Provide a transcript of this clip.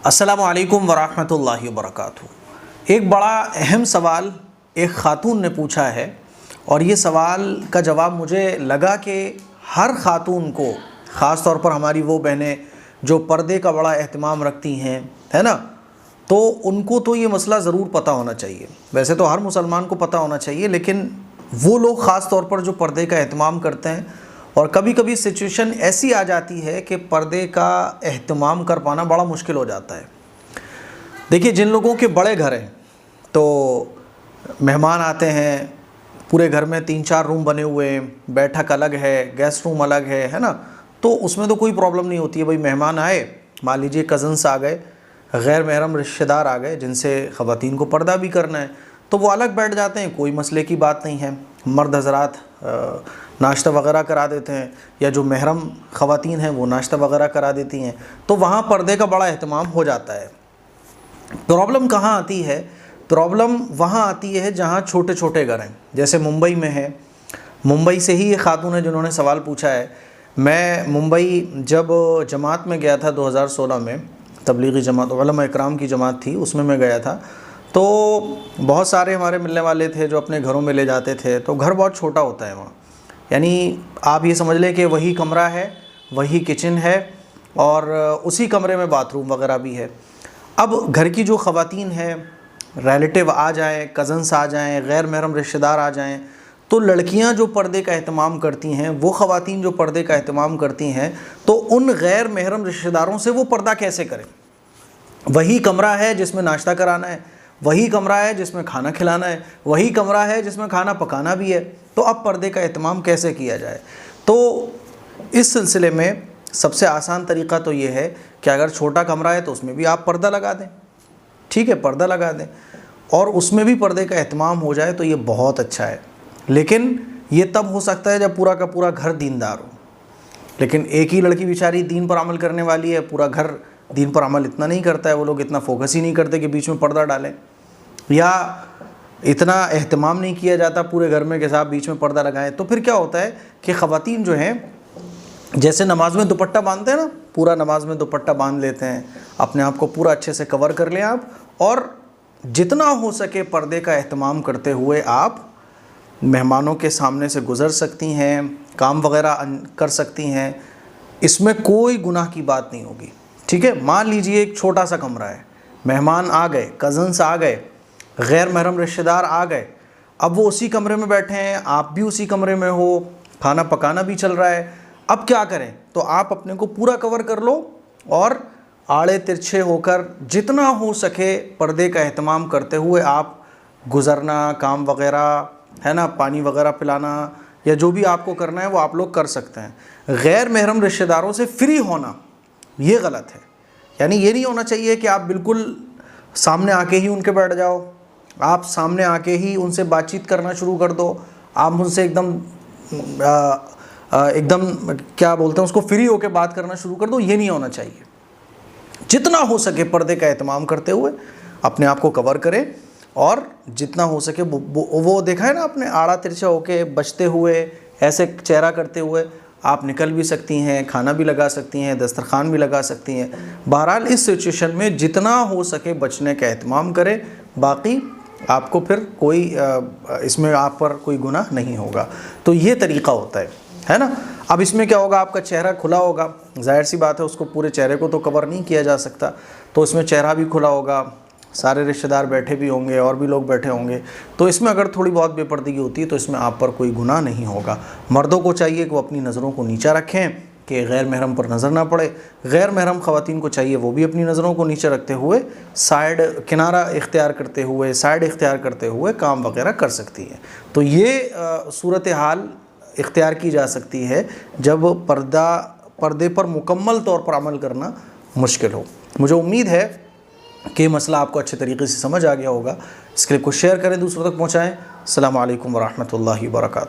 अस्सलामु अलैकुम वरहमतुल्लाहि वबरकातुहू। एक बड़ा अहम सवाल एक ख़ातून ने पूछा है और ये सवाल का जवाब मुझे लगा कि हर ख़ातून को, ख़ास तौर पर हमारी वो बहनें जो पर्दे का बड़ा एहतमाम रखती हैं, है ना, तो उनको तो ये मसला ज़रूर पता होना चाहिए। वैसे तो हर मुसलमान को पता होना चाहिए, लेकिन वो लोग ख़ास तौर पर जो पर्दे का एहतमाम करते हैं, और कभी कभी सिचुएशन ऐसी आ जाती है कि पर्दे का एहतमाम कर पाना बड़ा मुश्किल हो जाता है। देखिए, जिन लोगों के बड़े घर हैं तो मेहमान आते हैं, पूरे घर में 3-4 रूम बने हुए हैं, बैठक अलग है, गेस्ट रूम अलग है ना, तो उसमें तो कोई प्रॉब्लम नहीं होती है। भाई मेहमान आए, मान लीजिए कज़न्स आ गए, गैर महरम रिश्तेदार आ गए जिनसे ख़वातीन को पर्दा भी करना है, तो वो अलग बैठ जाते हैं, कोई मसले की बात नहीं है। मर्द हज़रात नाश्ता वगैरह करा देते हैं, या जो महरम ख़वातीन हैं वो नाश्ता वगैरह करा देती हैं, तो वहाँ पर्दे का बड़ा अहतमाम हो जाता है। प्रॉब्लम कहाँ आती है? प्रॉब्लम वहाँ आती है जहाँ छोटे छोटे घर हैं, जैसे मुंबई में है। मुंबई से ही ये ख़ातून है जिन्होंने सवाल पूछा है। मैं मुंबई जब जमात में गया था 2016 में, तबलीगी जमात, उलमा इकराम की जमात थी, उसमें मैं गया था, तो बहुत सारे हमारे मिलने वाले थे जो अपने घरों में ले जाते थे। तो घर बहुत छोटा होता है वहाँ, यानी आप ये समझ लें कि वही कमरा है, वही किचन है, और उसी कमरे में बाथरूम वगैरह भी है। अब घर की जो ख़वातीन हैं, रिलेटिव आ जाएँ, कज़न्स आ जाएँ, गैर महरम रिश्तेदार आ जाएँ, तो लड़कियां जो पर्दे का एहतमाम करती हैं, वो ख़वातीन जो पर्दे का एहतमाम करती हैं, तो उन गैर महरम रिश्तेदारों से वो पर्दा कैसे करें? वही कमरा है जिसमें नाश्ता कराना है, वही कमरा है जिसमें खाना खिलाना है, वही कमरा है जिसमें खाना पकाना भी है, तो अब पर्दे का एहतमाम कैसे किया जाए? तो इस सिलसिले में सबसे आसान तरीक़ा तो ये है कि अगर छोटा कमरा है तो उसमें भी आप पर्दा लगा दें, ठीक है, पर्दा लगा दें, और उसमें भी पर्दे का एहतमाम हो जाए तो ये बहुत अच्छा है। लेकिन ये तब हो सकता है जब पूरा का पूरा घर दीनदार हो। लेकिन एक ही लड़की बेचारी दीन पर अमल करने वाली है, पूरा घर दीन पर अमल इतना नहीं करता है, वो लोग इतना फोकस ही नहीं करते कि बीच में पर्दा डालें, या इतना एहतमाम नहीं किया जाता पूरे घर में कि साहब बीच में पर्दा लगाएं। तो फिर क्या होता है कि ख़वातीन जो हैं, जैसे नमाज में दुपट्टा बांधते हैं ना, पूरा नमाज में दुपट्टा बांध लेते हैं, अपने आप को पूरा अच्छे से कवर कर लें आप, और जितना हो सके पर्दे का एहतमाम करते हुए आप मेहमानों के सामने से गुज़र सकती हैं, काम वगैरह कर सकती हैं, इसमें कोई गुनाह की बात नहीं होगी, ठीक है। मान लीजिए एक छोटा सा कमरा है, मेहमान आ गए, कज़न्स आ गए, गैर महरम रिश्तेदार आ गए, अब वो उसी कमरे में बैठे हैं, आप भी उसी कमरे में हो, खाना पकाना भी चल रहा है। अब क्या करें? तो आप अपने को पूरा कवर कर लो और आड़े तिरछे होकर जितना हो सके पर्दे का एहतमाम करते हुए आप गुज़रना, काम वगैरह, है ना, पानी वगैरह पिलाना, या जो भी आपको करना है वो आप लोग कर सकते हैं। गैर महरम रिश्तेदारों से फ्री होना ये गलत है, यानी ये नहीं होना चाहिए कि आप बिल्कुल सामने आके ही उनके बैठ जाओ, आप सामने आके ही उनसे बातचीत करना शुरू कर दो, आप उनसे एकदम क्या बोलते हैं उसको, फ्री होके बात करना शुरू कर दो, ये नहीं होना चाहिए। जितना हो सके पर्दे का एहतमाम करते हुए अपने आप को कवर करें, और जितना हो सके वो देखा है ना आपने, आड़ा तिरछा होके बचते हुए, ऐसे चेहरा करते हुए आप निकल भी सकती हैं, खाना भी लगा सकती हैं, दस्तरखान भी लगा सकती हैं। बहरहाल इस सिचुएशन में जितना हो सके बचने का एहतमाम करें, बाकी आपको फिर कोई इसमें आप पर कोई गुनाह नहीं होगा। तो ये तरीक़ा होता है ना। अब इसमें क्या होगा, आपका चेहरा खुला होगा, जाहिर सी बात है उसको पूरे चेहरे को तो कवर नहीं किया जा सकता, तो इसमें चेहरा भी खुला होगा, सारे रिश्तेदार बैठे भी होंगे और भी लोग बैठे होंगे, तो इसमें अगर थोड़ी बहुत बेपर्दगी होती है तो इसमें आप पर कोई गुनाह नहीं होगा। मर्दों को चाहिए कि वो अपनी नज़रों को नीचा रखें कि गैर महरम पर नज़र ना पड़े, गैर महरम ख़वातीन को चाहिए वो भी अपनी नज़रों को नीचे रखते हुए साइड किनारा इख्तियार करते हुए, साइड इख्तियार करते हुए काम वगैरह कर सकती है। तो ये सूरत हाल इख्तियार की जा सकती है जब पर्दे पर मुकम्मल तौर पर अमल करना मुश्किल हो। मुझे उम्मीद है कि मसला आपको अच्छे तरीके से समझ आ गया होगा। इस क्लिप को शेयर करें, दूसरों तक पहुँचाएँ। अस्सलामु अलैकुम वरहमतुल्लाहि वबरकातुहू।